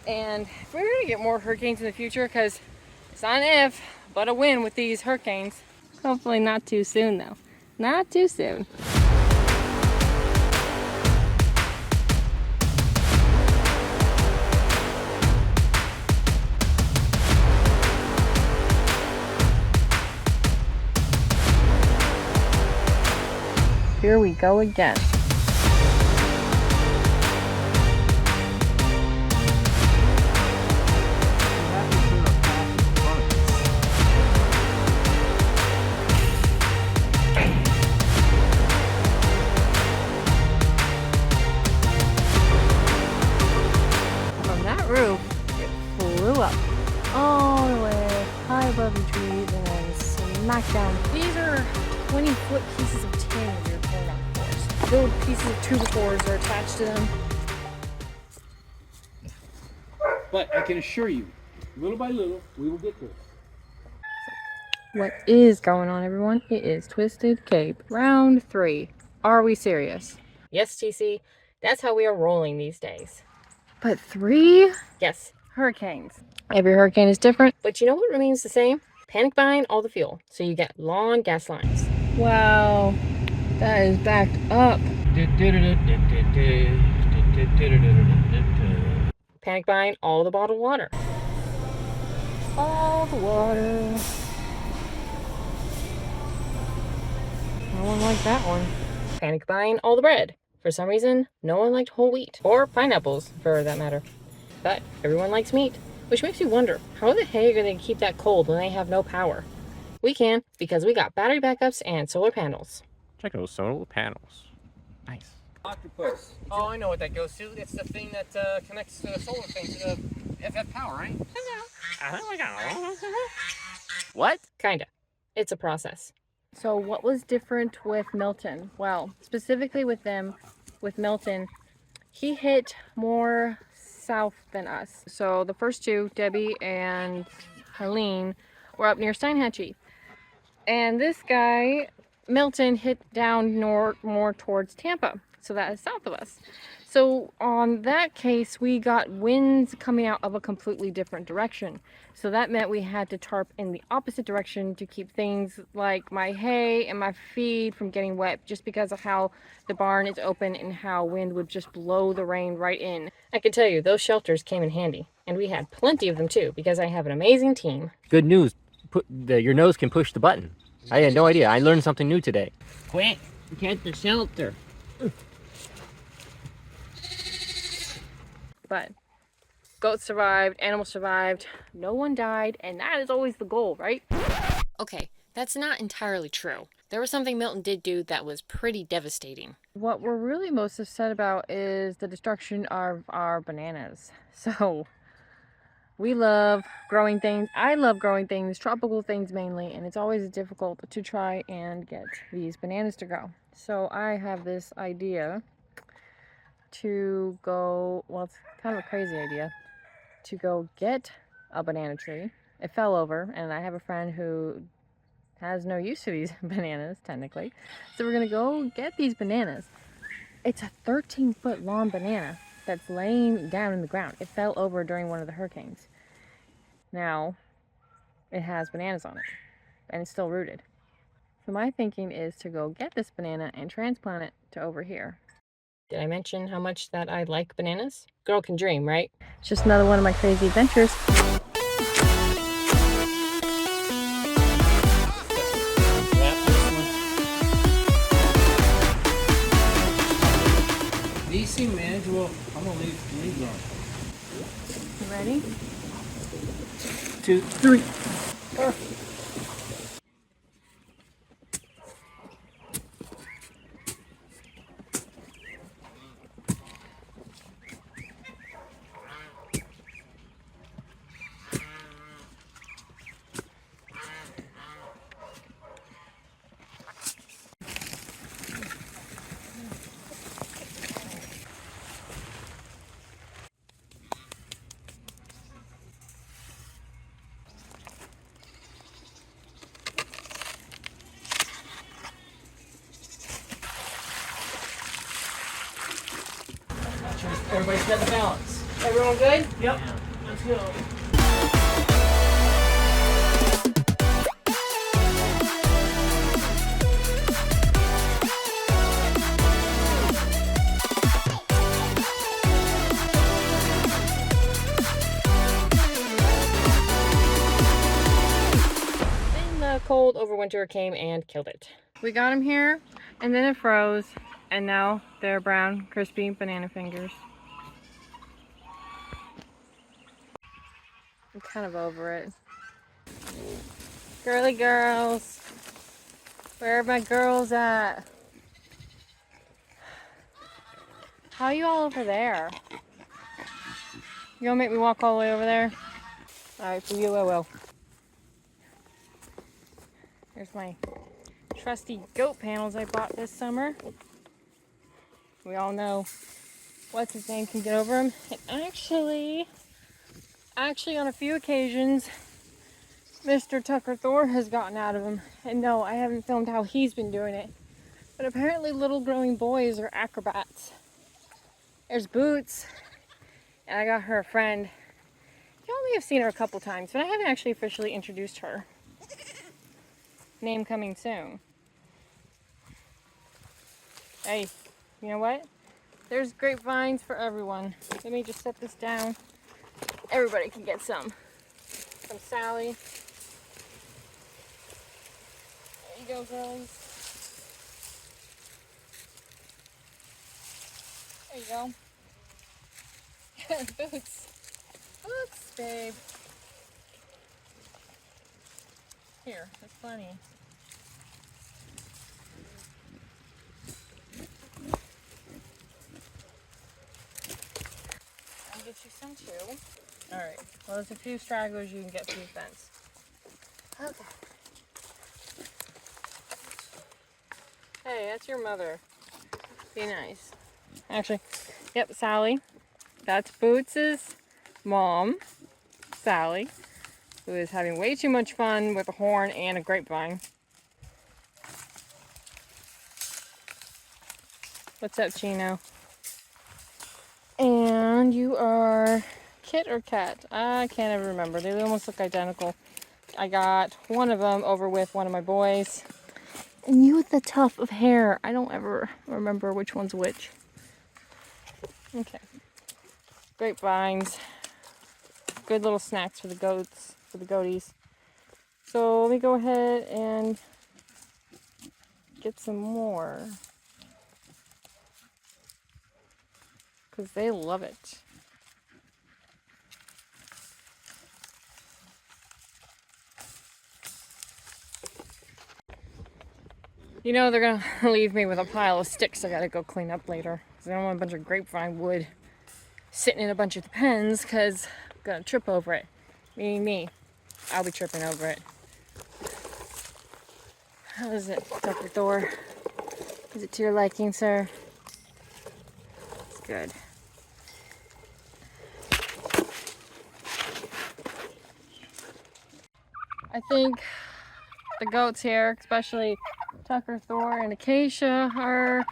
And we're gonna get more hurricanes in the future because it's not an if, but a when with these hurricanes. Hopefully not too soon though. Not too soon. Here we go again. From that roof, it flew up all the way high above the trees and then smacked down. These are 20-foot pieces of tin that are torn out of force. Little pieces of 2x4s are attached to them. But I can assure you, little by little, we will get there. What is going on, everyone? It is Twisted Cape, round 3. Are we serious? Yes, TC, that's how we are rolling these days. But 3? Yes, hurricanes. Every hurricane is different, but you know what remains the same? Panic buying all the fuel, so you get long gas lines. Wow, that is backed up. Panic buying all the bottled water. All the water. No one liked that one. Panic buying all the bread. For some reason, no one liked whole wheat. Or pineapples, for that matter. But everyone likes meat. Which makes me wonder, how the heck are they keep that cold when they have no power? We can, because we got battery backups and solar panels. Check those solar panels. Nice. Octopus. Oh, I know what that goes to. It's the thing that connects the solar thing to the FF power, right? What? Kinda. It's a process. So what was different with Milton? Well, specifically with Milton, he hit more south than us. So the first two, Debbie and Helene, were up near Steinhatchee. And this guy, Milton, hit down north more towards Tampa. So that is south of us. So on that case, we got winds coming out of a completely different direction. So that meant we had to tarp in the opposite direction to keep things like my hay and my feed from getting wet, just because of how the barn is open and how wind would just blow the rain right in. I can tell you, those shelters came in handy. And we had plenty of them too, because I have an amazing team. Good news. Your nose can push the button. I had no idea. I learned something new today. Quick, get the shelter. But goats survived, animals survived, no one died, and that is always the goal, right? Okay, that's not entirely true. There was something Milton did do that was pretty devastating. What we're really most upset about is the destruction of our bananas. So, we love growing things. I love growing things, tropical things mainly, and it's always difficult to try and get these bananas to grow. So I have this idea to go, well, it's kind of a crazy idea, to go get a banana tree. It fell over, and I have a friend who has no use to these bananas, technically. So we're gonna go get these bananas. It's a 13-foot long banana that's laying down in the ground. It fell over during one of the hurricanes. Now, it has bananas on it, and it's still rooted. So my thinking is to go get this banana and transplant it to over here. Did I mention how much that I like bananas? Girl can dream, right? It's just another one of my crazy adventures. These seem manageable. I'm gonna leave 3 growing. You ready? 2, 3. Perfect. Everybody set the balance. Everyone good? Yep. Let's go. Then the cold overwinter came and killed it. We got them here, and then it froze, and now they're brown, crispy banana fingers. I'm kind of over it. Girly girls. Where are my girls at? How are you all over there? You gonna make me walk all the way over there? Alright, for you I will. Here's my trusty goat panels I bought this summer. We all know what's his name can get over them. And actually on a few occasions, Mr. Tucker Thor has gotten out of them. And no, I haven't filmed how he's been doing it. But apparently little growing boys are acrobats. There's Boots, and I got her a friend. You only have seen her a couple times, but I haven't actually officially introduced her. Name coming soon. Hey, you know what? There's grapevines for everyone. Let me just set this down. Everybody can get some. From Sally. There you go, girlies. There you go. Boots. Boots, babe. Here, there's plenty. I'll get you some too. Alright, well there's a few stragglers you can get through the fence. Okay. Hey, that's your mother. Be nice. Actually, yep, Sally. That's Boots' mom, Sally, who is having way too much fun with a horn and a grapevine. What's up, Chino? And you are Kit or Cat? I can't ever remember. They almost look identical. I got one of them over with one of my boys. And you with the tuft of hair. I don't ever remember which one's which. Okay. Grapevines. Good little snacks for the goats, for the goaties. So let me go ahead and get some more. Because they love it. You know they're going to leave me with a pile of sticks I got to go clean up later. Because I don't want a bunch of grapevine wood sitting in a bunch of pens because I'm going to trip over it. Meaning me. I'll be tripping over it. How is it, Dr. Thor? Is it to your liking, sir? It's good. I think the goats here, especially Tucker, Thor, and Acacia,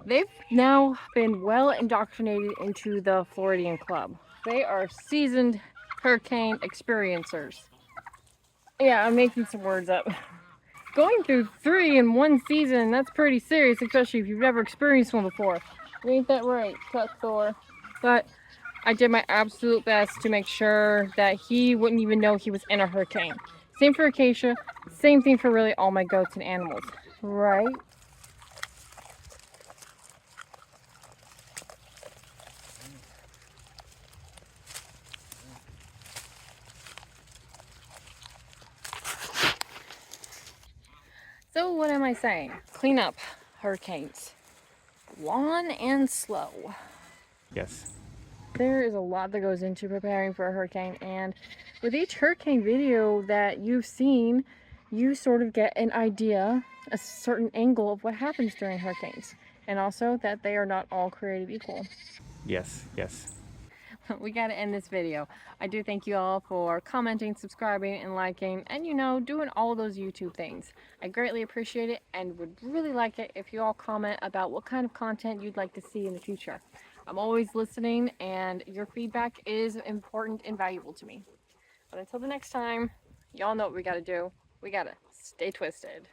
they've now been well indoctrinated into the Floridian Club. They are seasoned hurricane experiencers. Yeah, I'm making some words up. Going through 3 in one season, that's pretty serious, especially if you've never experienced one before. Ain't that right, Tuck Thor? But I did my absolute best to make sure that he wouldn't even know he was in a hurricane. Same for Acacia, same thing for really all my goats and animals, right? So what am I saying? Clean up hurricanes. Long and slow. Yes. There is a lot that goes into preparing for a hurricane, and with each hurricane video that you've seen, you sort of get an idea, a certain angle of what happens during hurricanes, and also that they are not all created equal. Yes. Yes. We got to end this video. I do thank you all for commenting, subscribing, and liking, and doing all those YouTube things. I greatly appreciate it and would really like it if you all comment about what kind of content you'd like to see in the future. I'm always listening, and your feedback is important and valuable to me. But until the next time, y'all know what we gotta do. We gotta stay twisted.